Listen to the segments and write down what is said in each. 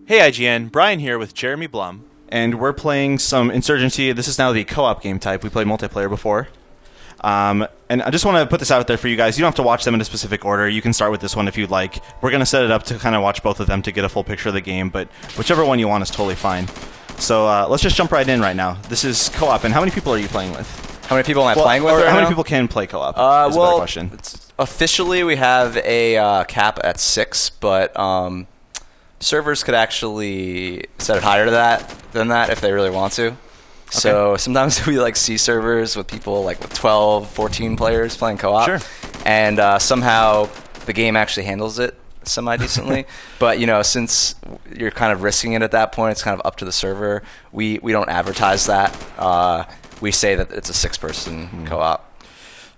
Hey IGN, Brian here with Jeremy Blum. And we're playing some Insurgency. This is now the co-op game type. We played multiplayer before. And I just want to put this out there for you guys. You don't have to watch them in a specific order. You can start with this one if you'd like. We're going to set it up to kind of watch both of them to get a full picture of the game, but whichever one you want is totally fine. So let's just jump right in right now. This is co-op, and how many people are you playing with? How many people am I playing with right How now? many people can play co-op is a better question. Officially we have a cap at 6, but servers could actually set it higher than that if they really want to. Okay. So sometimes we see servers with people with 12, 14 players playing co-op. Sure. And somehow the game actually handles it semi-decently. But since you're kind of risking it at that point, it's kind of up to the server. We don't advertise that. We say that it's a 6-person co-op.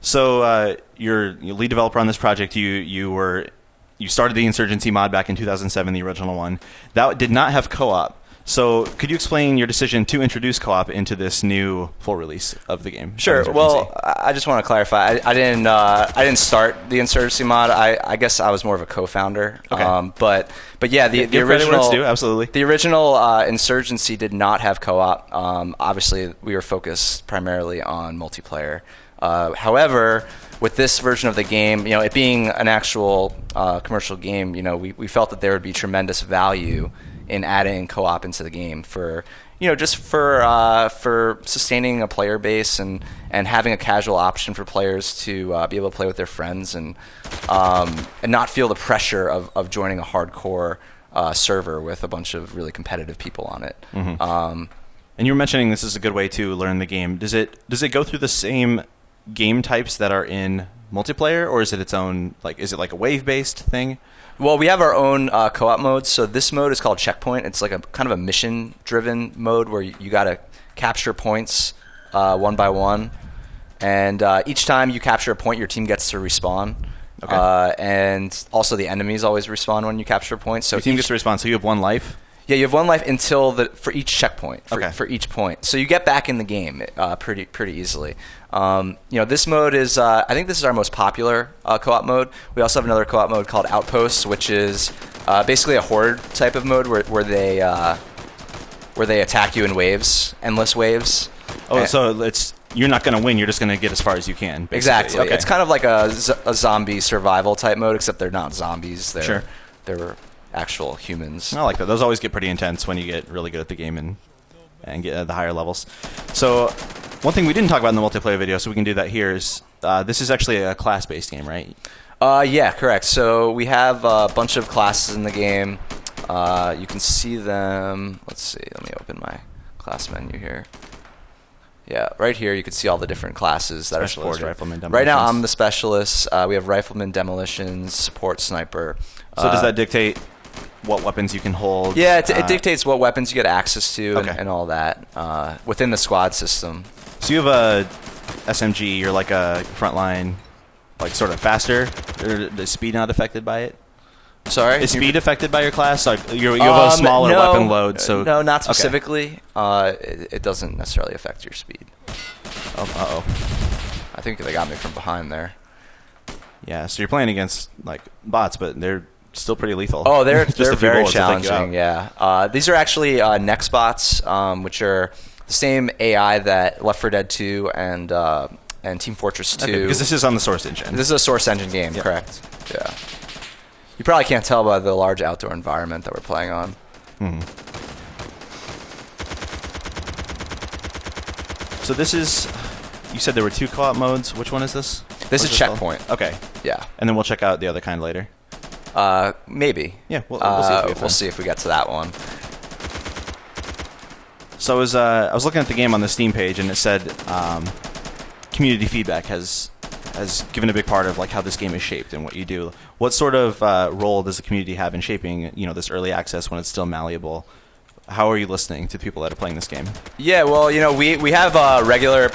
So you're lead developer on this project. You started the Insurgency mod back in 2007, the original one. That did not have co-op. So could you explain your decision to introduce co-op into this new full release of the game? Sure. Well, I just want to clarify. I didn't start the Insurgency mod. I guess I was more of a co-founder. Okay. But yeah, the original absolutely. The original Insurgency did not have co-op. Obviously, we were focused primarily on multiplayer. However, with this version of the game, it being an actual commercial game, we felt that there would be tremendous value in adding co-op into the game for just for sustaining a player base and having a casual option for players to be able to play with their friends and not feel the pressure of joining a hardcore server with a bunch of really competitive people on it. Mm-hmm. And you were mentioning this is a good way to learn the game. Does it go through the same game types that are in multiplayer, or is it its own, is it like a wave-based thing? Well, we have our own co-op mode. So this mode is called Checkpoint. It's like a kind of a mission-driven mode where you got to capture points one by one, and each time you capture a point, your team gets to respawn. Okay. And also the enemies always respawn when you capture points. So your team gets to respawn. So you have 1 life. Yeah, you have 1 life for each checkpoint, for each point. So you get back in the game pretty easily. This mode is, I think this is our most popular co-op mode. We also have another co-op mode called Outposts, which is basically a horde type of mode where they attack you in waves, endless waves. Oh, so you're not going to win. You're just going to get as far as you can. Basically. Exactly. Okay. It's kind of like a zombie survival type mode, except they're not zombies. They're actual humans. I like that. Those always get pretty intense when you get really good at the game and get at the higher levels. So one thing we didn't talk about in the multiplayer video, so we can do that here, is this is actually a class-based game, right? Yeah, correct. So we have a bunch of classes in the game. You can see them. Let's see. Let me open my class menu here. Yeah, right here you can see all the different classes that are supported. Rifleman, right now I'm the specialist. We have Rifleman, Demolitions, Support, Sniper. So does that dictate what weapons you can hold? Yeah, it dictates what weapons you get access to and all that within the squad system. So you have a SMG, you're like a frontline, sort of faster? Or is speed not affected by it? Sorry? Is speed affected by your class? You have a smaller weapon load. So no, not specifically. Okay. It doesn't necessarily affect your speed. Oh, uh-oh. I think they got me from behind there. Yeah, so you're playing against bots, but they're still pretty lethal. Oh, they're very challenging. Yeah, these are actually Nex bots, which are the same AI that Left 4 Dead 2 and Team Fortress 2. Okay, because this is on the Source engine. This is a Source engine game, correct? Yeah. You probably can't tell by the large outdoor environment that we're playing on. Mm-hmm. So this is. You said there were 2 co-op modes. Which one is this? This is Checkpoint. Called? Okay. Yeah. And then we'll check out the other kind later. Maybe. Yeah, we'll see if we get to that one. So I was looking at the game on the Steam page, and it said community feedback has given a big part of how this game is shaped and what you do. What sort of role does the community have in shaping this early access when it's still malleable? How are you listening to people that are playing this game? Yeah, well, we have regular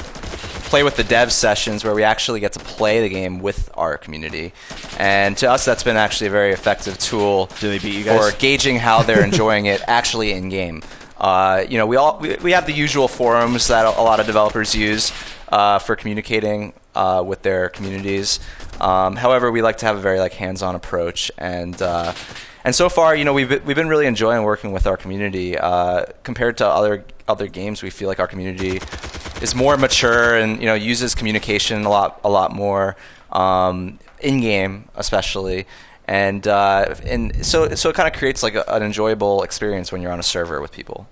play with the dev sessions where we actually get to play the game with our community, and to us that's been actually a very effective tool. Do they beat you guys? For gauging how they're enjoying it actually in game. We have the usual forums that a lot of developers use for communicating with their communities. However, we like to have a very hands-on approach, and And so far, we've been really enjoying working with our community. Compared to other games, we feel like our community is more mature and uses communication a lot more in game, especially. And so it kind of creates like an enjoyable experience when you're on a server with people.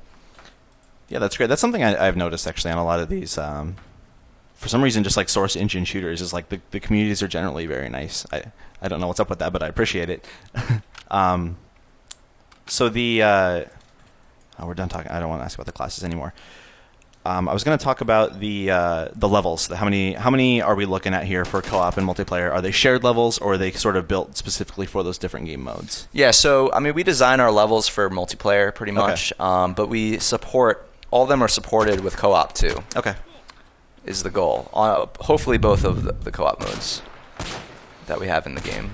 Yeah, that's great. That's something I've noticed actually on a lot of these. For some reason, just like Source Engine shooters, is like the communities are generally very nice. I don't know what's up with that, but I appreciate it. So we're done talking. I don't want to ask about the classes anymore. I was going to talk about the levels. How many are we looking at here for co-op and multiplayer? Are they shared levels, or are they sort of built specifically for those different game modes? Yeah, so we design our levels for multiplayer pretty much, but we support all of them are supported with co-op too. Okay, is the goal. Hopefully, both of the co-op modes that we have in the game.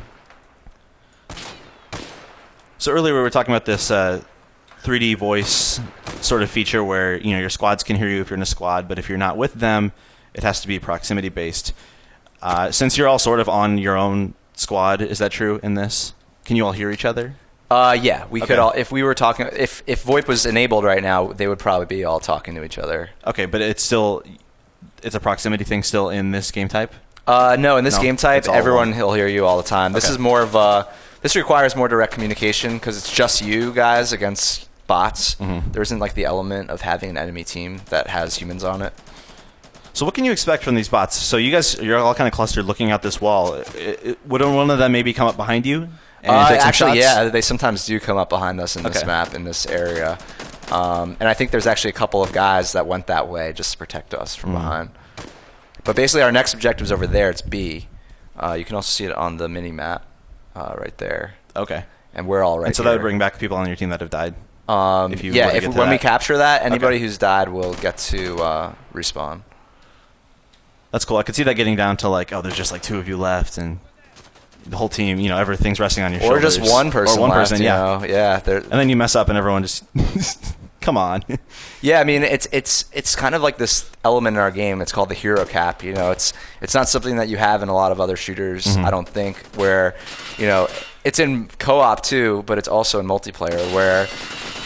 So earlier we were talking about this 3D voice sort of feature where your squads can hear you if you're in a squad, but if you're not with them, it has to be proximity based. Since you're all sort of on your own squad, is that true in this? Can you all hear each other? Yeah, we could all. If we were talking, if VoIP was enabled right now, they would probably be all talking to each other. Okay, but it's a proximity thing still in this game type. No, in this game type, everyone will hear you all the time. This is more of this requires more direct communication because it's just you guys against bots. Mm-hmm. There isn't like the element of having an enemy team that has humans on it. So what can you expect from these bots? So you're all kind of clustered looking out this wall. Would one of them maybe come up behind you? And take some shots? Yeah, they sometimes do come up behind us in this map, in this area. And I think there's actually a couple of guys that went that way just to protect us from behind. But basically our next objective is over there. It's B. You can also see it on the mini-map right there. Okay. And we're all right And so here. that would bring back people on your team that have died? When we capture that, anybody who's died will get to respawn. That's cool. I could see that getting down to like, there's just like 2 of you left, and the whole team, everything's resting on your shoulders. Or just one person Or one left, person, yeah. Yeah. And then you mess up and everyone just... Come on. Yeah, it's kind of like this element in our game. It's called the hero cap. It's not something that you have in a lot of other shooters, I don't think, where, it's in co-op too, but it's also in multiplayer where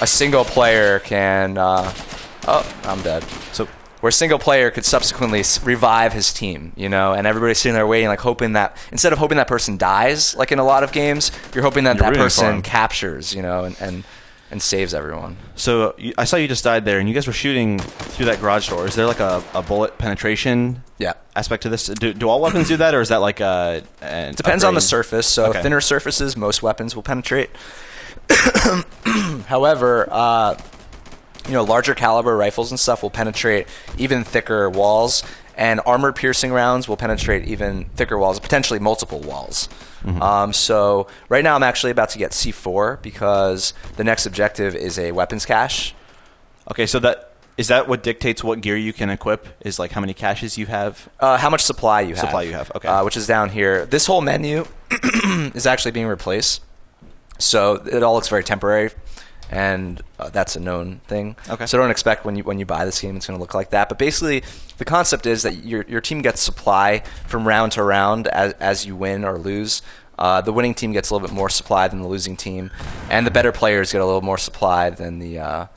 a single player can... I'm dead. So... Where a single player could subsequently revive his team, and everybody's sitting there waiting, like hoping that, instead of hoping that person dies, like in a lot of games, you're hoping that person captures, and saves everyone. So I saw you just died there, and you guys were shooting through that garage door. Is there like a bullet penetration aspect to this? Do all weapons do that, or is that like a... It depends on the surface. So thinner surfaces, most weapons will penetrate. However... larger caliber rifles and stuff will penetrate even thicker walls, and armor-piercing rounds will penetrate even thicker walls, potentially multiple walls. Mm-hmm. So right now I'm actually about to get C4 because the next objective is a weapons cache. Okay, so is that what dictates what gear you can equip? Is like how many caches you have? How much supply you have. Okay. Which is down here. This whole menu is actually being replaced, so it all looks very temporary. And that's a known thing. Okay. So don't expect when you buy this game it's going to look like that. But basically, the concept is that your team gets supply from round to round as you win or lose. The winning team gets a little bit more supply than the losing team, and the better players get a little more supply than the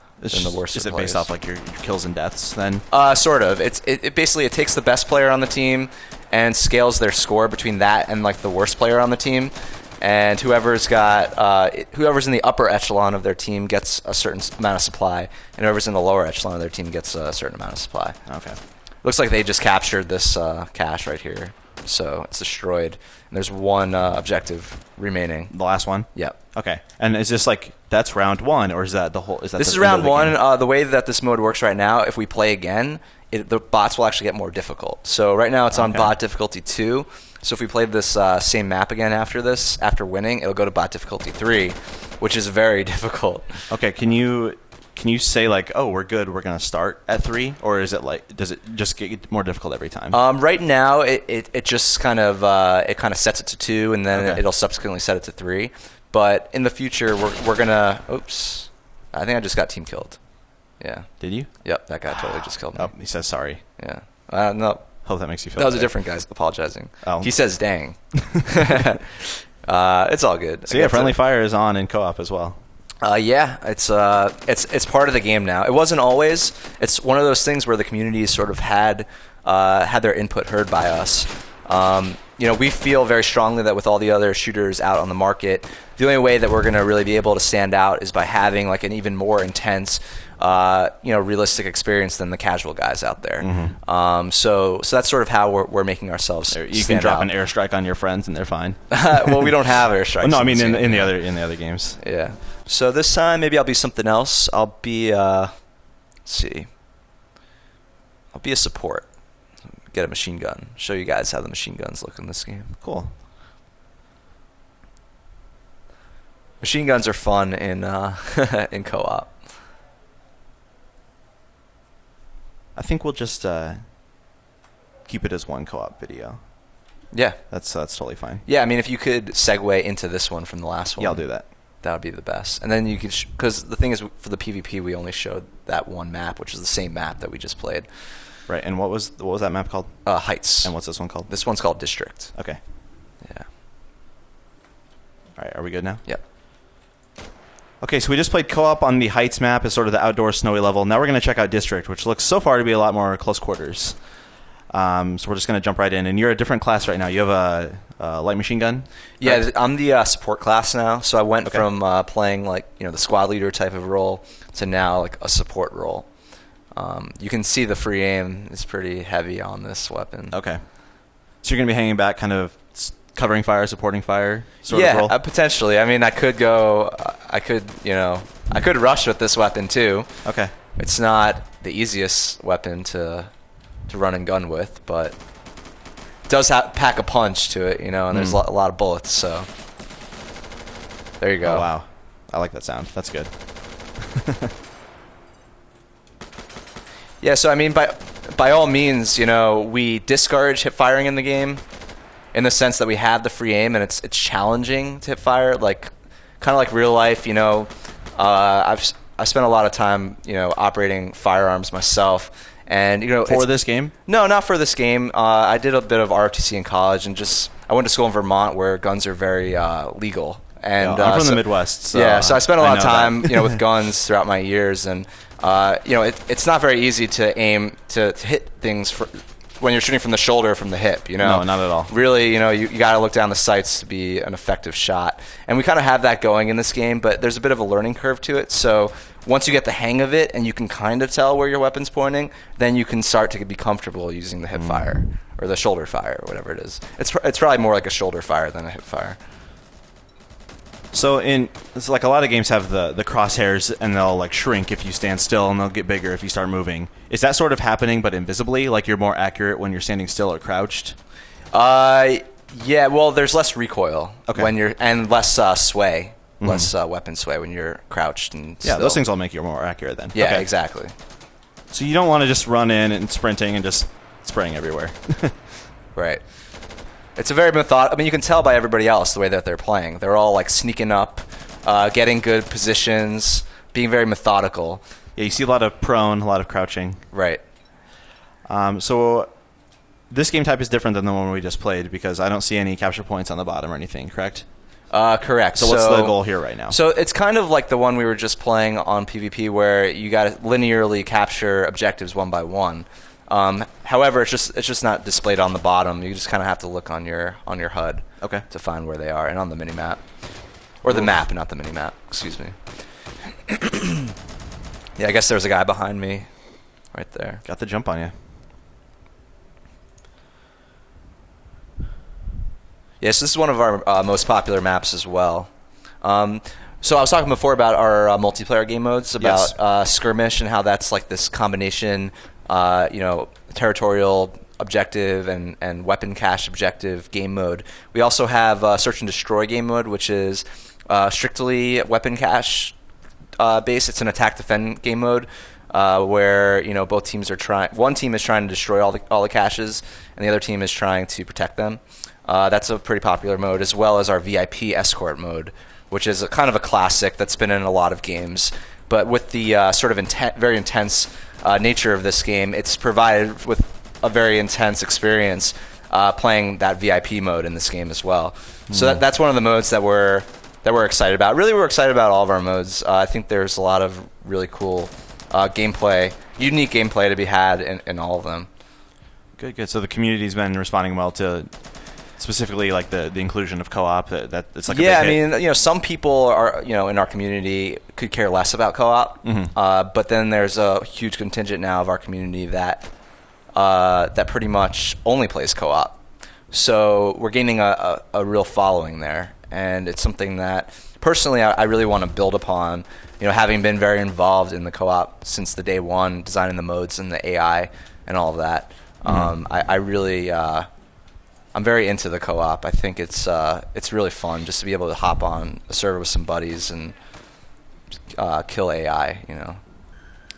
worse. Is it based off like your kills and deaths then? Sort of. It basically takes the best player on the team and scales their score between that and like the worst player on the team. And whoever's in the upper echelon of their team gets a certain amount of supply, and whoever's in the lower echelon of their team gets a certain amount of supply. Okay. Looks like they just captured this cache right here, so it's destroyed. And there's one objective remaining. The last one? Yep. Okay. And is this like that's round 1, or is that the whole? This is round 1. The way that this mode works right now, if we play again, the bots will actually get more difficult. So right now it's on bot difficulty 2. So if we played this same map again after winning, it'll go to bot difficulty 3, which is very difficult. Okay, can you say like, we're good, we're gonna start at 3, or is it like, does it just get more difficult every time? Right now it just kind of sets it to 2, and then it'll subsequently set it to 3. But in the future we're gonna. Oops, I think I just got team killed. Yeah. Did you? Yep, that guy totally just killed me. Oh, he says sorry. Yeah. No. Hope that makes you feel That was better. a different guy apologizing. Oh. He says dang. It's all good. So yeah, friendly fire is on in co-op as well. Yeah, it's part of the game now. It wasn't always. It's one of those things where the community sort of had their input heard by us. We feel very strongly that with all the other shooters out on the market, the only way that we're going to really be able to stand out is by having like an even more intense, realistic experience than the casual guys out there. Mm-hmm. So that's sort of how we're making ourselves. You can drop an airstrike on your friends and they're fine. Well, we don't have airstrikes. No, I mean in the other games. Yeah. So this time maybe I'll be something else. I'll be I'll be a support. Get a machine gun. Show you guys how the machine guns look in this game. Cool. Machine guns are fun in in co-op. I think we'll just keep it as one co-op video. Yeah, that's totally fine. Yeah, I mean, if you could segue into this one from the last one, yeah, I'll do that. That would be the best. And then you could, because the thing is, for the PvP, we only showed that one map, which is the same map that we just played. Right. And what was that map called? Heights. And what's this one called? This one's called District. Okay. Yeah. All right. Are we good now? Yep. Okay, so we just played co-op on the Heights map as sort of the outdoor snowy level. Now we're going to check out District, which looks so far to be a lot more close quarters. So we're just going to jump right in. And you're a different class right now. You have a light machine gun? Yeah, correct? I'm the support class now. So I went from playing the squad leader type of role to now like a support role. You can see the free aim is pretty heavy on this weapon. Okay. So you're going to be hanging back, kind of covering fire, supporting fire sort of role? Yeah, potentially. I mean, I could rush with this weapon too. Okay. It's not the easiest weapon to run and gun with, but it does pack a punch to it, and there's a lot of bullets, so there you go. Oh, wow. I like that sound. That's good. Yeah, so I mean, by all means, we discourage hip firing in the game, in the sense that we have the free aim and it's challenging to hip fire, kind of like real life. I spent a lot of time operating firearms myself, and for this game. No, not for this game. I did a bit of ROTC in college, and I went to school in Vermont where guns are very legal. And I'm from the Midwest. So so I spent a lot of time with guns throughout my years, and it's not very easy to aim to hit things when you're shooting from the shoulder or from the hip. No, not at all. Really, you got to look down the sights to be an effective shot, and we kind of have that going in this game, but there's a bit of a learning curve to it. So once you get the hang of it and you can kind of tell where your weapon's pointing, then you can start to be comfortable using the hip fire or the shoulder fire or whatever it is. It's probably more like a shoulder fire than a hip fire. So it's like a lot of games have the crosshairs, and they'll shrink if you stand still, and they'll get bigger if you start moving. Is that sort of happening but invisibly? Like you're more accurate when you're standing still or crouched? Yeah. Well, there's less recoil and less sway, less weapon sway when you're crouched and still. Yeah, those things all make you more accurate then. Yeah, exactly. So you don't want to just run in and sprinting and just spraying everywhere. Right. It's a very methodical. I mean, you can tell by everybody else the way that they're playing. They're all sneaking up, getting good positions, being very methodical. Yeah, you see a lot of prone, a lot of crouching. Right. So this game type is different than the one we just played because I don't see any capture points on the bottom or anything, correct? Correct. So what's the goal here right now? So it's kind of like the one we were just playing on PvP where you got to linearly capture objectives one by one. However, it's just not displayed on the bottom. You just kind of have to look on your HUD to find where they are, and on the minimap. Or the map, not the minimap. Excuse me. Yeah, I guess there's a guy behind me right there. Got the jump on you. Yes, this is one of our most popular maps as well. So I was talking before about our multiplayer game modes, about skirmish and how that's like this combination, territorial objective and weapon cache objective game mode. We also have search and destroy game mode, which is strictly weapon cache based. It's an attack defend game mode where both teams are trying. One team is trying to destroy all the caches, and the other team is trying to protect them. That's a pretty popular mode, as well as our VIP Escort Mode, which is kind of a classic that's been in a lot of games. But with the sort of very intense nature of this game, it's provided with a very intense experience playing that VIP mode in this game as well. So that's one of the modes that we're excited about. Really, we're excited about all of our modes. I think there's a lot of really cool gameplay, unique gameplay to be had in all of them. Good. So the community's been responding well to specifically like the inclusion of co-op. That it's like yeah, a big hit. I mean, some people are in our community could care less about co-op, but then there's a huge contingent now of our community that pretty much only plays co-op. So we're gaining a real following there, and it's something that personally I really want to build upon. Having been very involved in the co-op since the day one, designing the modes and the AI and all of that. I really I'm very into the co-op. I think it's really fun just to be able to hop on a server with some buddies and kill AI.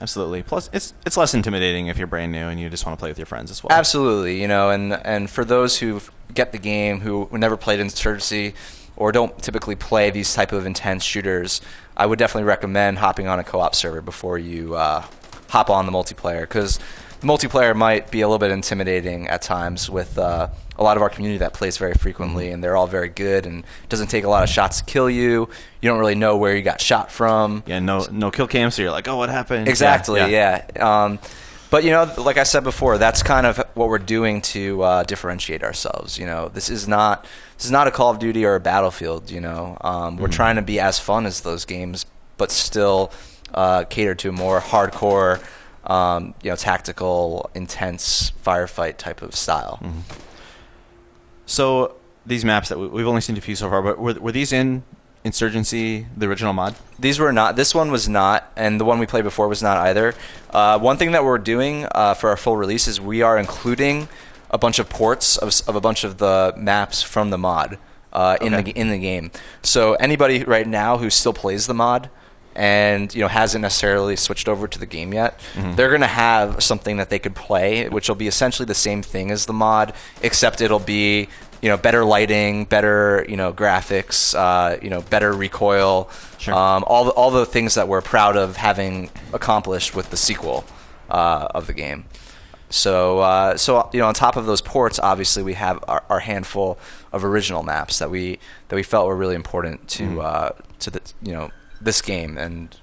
Absolutely. Plus, it's less intimidating if you're brand new and you just want to play with your friends as well. Absolutely. And for those who get the game who never played Insurgency or don't typically play these type of intense shooters, I would definitely recommend hopping on a co-op server before you hop on the multiplayer, because the multiplayer might be a little bit intimidating at times with a lot of our community that plays very frequently, and they're all very good, and it doesn't take a lot of shots to kill you. You don't really know where you got shot from. Yeah, no kill cam, so you're like, oh, what happened? Exactly, yeah. But, like I said before, that's kind of what we're doing to differentiate ourselves. This is not a Call of Duty or a Battlefield. We're trying to be as fun as those games, but still cater to a more hardcore, tactical, intense firefight type of style. So these maps that we've only seen a few so far, but were these in Insurgency, the original mod? These were not. This one was not, and the one we played before was not either. One thing that we're doing for our full release is we are including a bunch of ports of a bunch of the maps from the mod in the game. So anybody right now who still plays the mod and hasn't necessarily switched over to the game yet, they're going to have something that they could play, which will be essentially the same thing as the mod, except it'll be better lighting, better graphics, better recoil, Sure. all the things that we're proud of having accomplished with the sequel of the game. So on top of those ports, obviously we have our handful of original maps that we felt were really important to the this game, and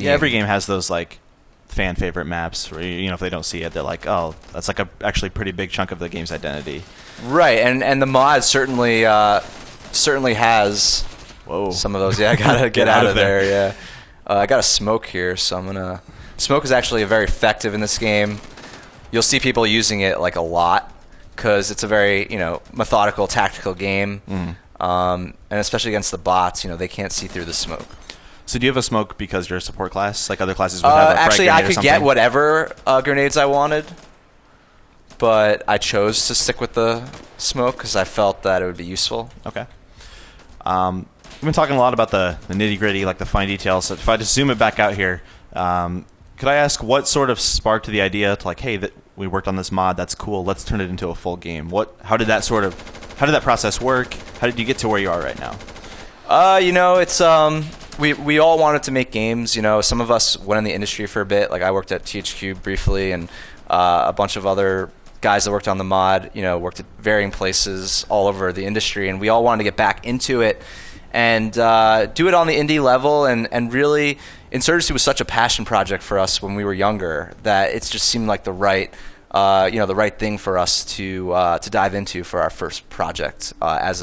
every game has those like fan favorite maps where if they don't see it, they're like, oh, that's like a actually pretty big chunk of the game's identity. Right, and the mod certainly has some of those. Yeah, I gotta get out of there. Yeah, I got a smoke here, so I'm gonna. Smoke is actually very effective in this game. You'll see people using it like a lot because it's a very methodical, tactical game, and especially against the bots, they can't see through the smoke. So do you have a smoke because you're a support class, like other classes would have a frag actually, grenade I could get whatever grenades I wanted, but I chose to stick with the smoke because I felt that it would be useful. Okay. We've been talking a lot about the nitty-gritty, like the fine details. So if I just zoom it back out here, could I ask what sort of sparked the idea to like, hey, that we worked on this mod, that's cool, let's turn it into a full game? How did that process work? How did you get to where you are right now? It's we all wanted to make games. Some of us went in the industry for a bit. Like I worked at THQ briefly, and a bunch of other guys that worked on the mod, worked at varying places all over the industry, and we all wanted to get back into it and do it on the indie level. And really, Insurgency was such a passion project for us when we were younger that it just seemed like the right thing for us to dive into for our first project as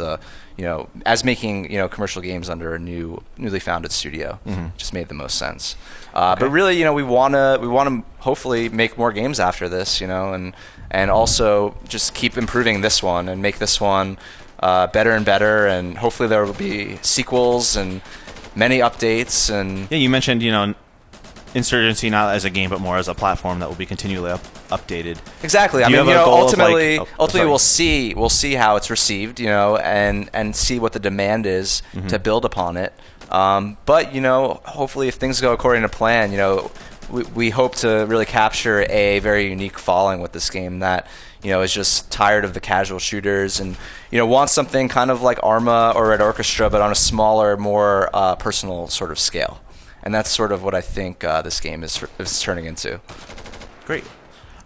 making commercial games under a newly founded studio. Just made the most sense. But really, we want to hopefully make more games after this, and also just keep improving this one and make this one better and better, and hopefully there will be sequels and many updates. And yeah, you mentioned Insurgency not as a game but more as a platform that will be continually updated. Exactly. Ultimately we'll see how it's received, and see what the demand is to build upon it. But hopefully if things go according to plan, we hope to really capture a very unique following with this game that is just tired of the casual shooters and wants something kind of like Arma or Red Orchestra, but on a smaller, more personal sort of scale. And that's sort of what I think this game is turning into. Great.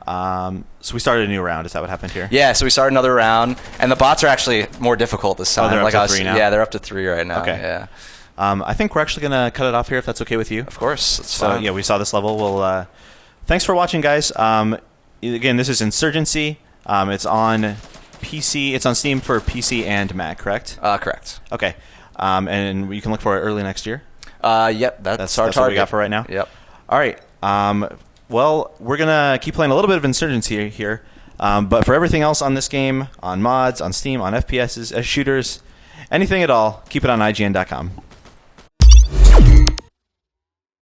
So we started a new round. Is that what happened here? Yeah, so we started another round, and the bots are actually more difficult this time. they're up to 3 now? Yeah, they're up to 3 right now. Okay. Yeah. I think we're actually going to cut it off here if that's okay with you. Of course. It's So fine. yeah, we saw this level. Well, thanks for watching, guys. Again, this is Insurgency. It's on PC. It's on Steam for PC and Mac, correct? Correct. Okay. And you can look for it early next year. Yep, that's our that's target. what we got for right now. Yep. All right. Well, we're gonna keep playing a little bit of Insurgency here, but for everything else on this game, on mods, on Steam, on FPSs, as shooters, anything at all, keep it on IGN.com.